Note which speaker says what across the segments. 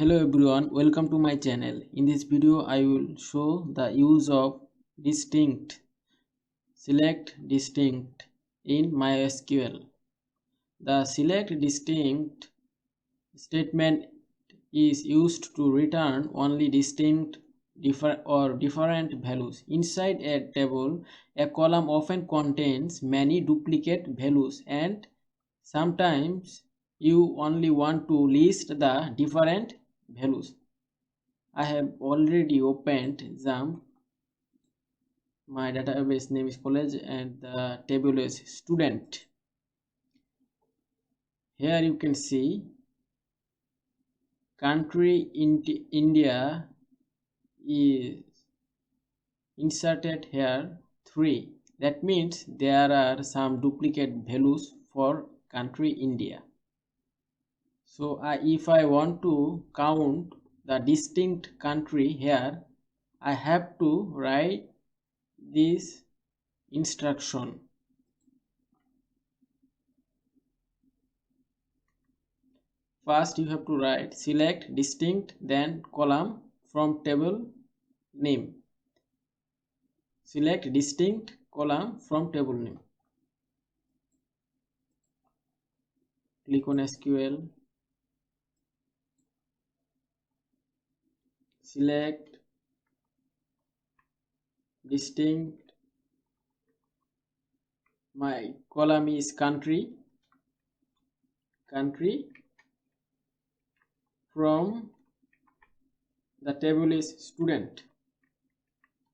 Speaker 1: Hello everyone, welcome to my channel. In this video I will show the use of select distinct in MySQL. The select distinct statement is used to return only distinct different values. Inside a table, a column often contains many duplicate values, and sometimes you only want to list the different values. I have already opened exam. My database name is college and the table is student. Here you can see country India is inserted here 3. That means there are some duplicate values for country India. So if I want to count the distinct country here, I have to write this instruction. First you have to write select distinct, then column from table name. Select distinct, column from table name. Click on SQL. Select distinct. My column is country. From the table is student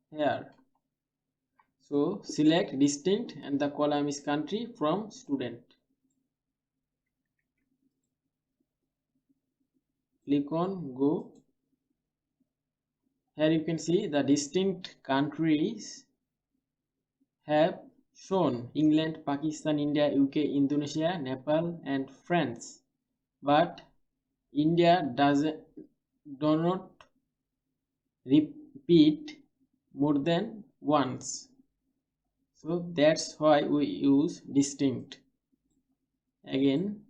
Speaker 1: here. So select distinct and the column is country from student. Click on go. Here you can see the distinct countries have shown: England, Pakistan, India, UK, Indonesia, Nepal and France. But India do not repeat more than once. So that's why we use distinct. Again,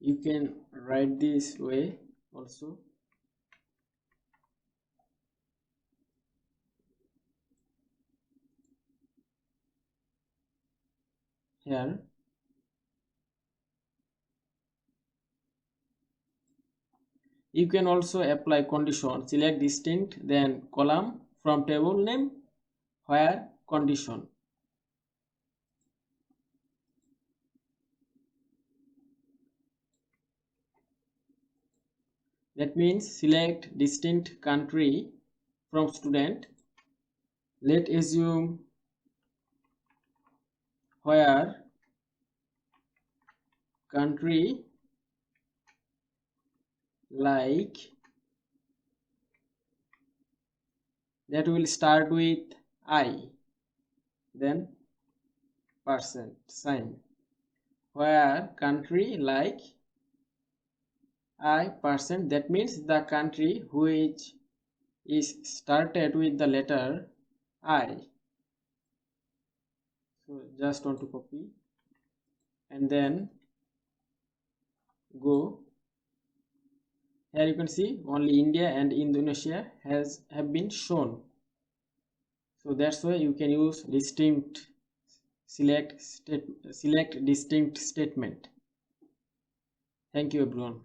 Speaker 1: you can write this way also. Here you can also apply condition. Select distinct, then column from table name where condition. That means select distinct country from student. Let's assume where country like that will start with I, then percent sign. Where country like I percent, that means the country which is started with the letter I. So just want to copy and then go. Here you can see only India and Indonesia have been shown. So that's why you can use distinct select distinct statement. Thank you everyone.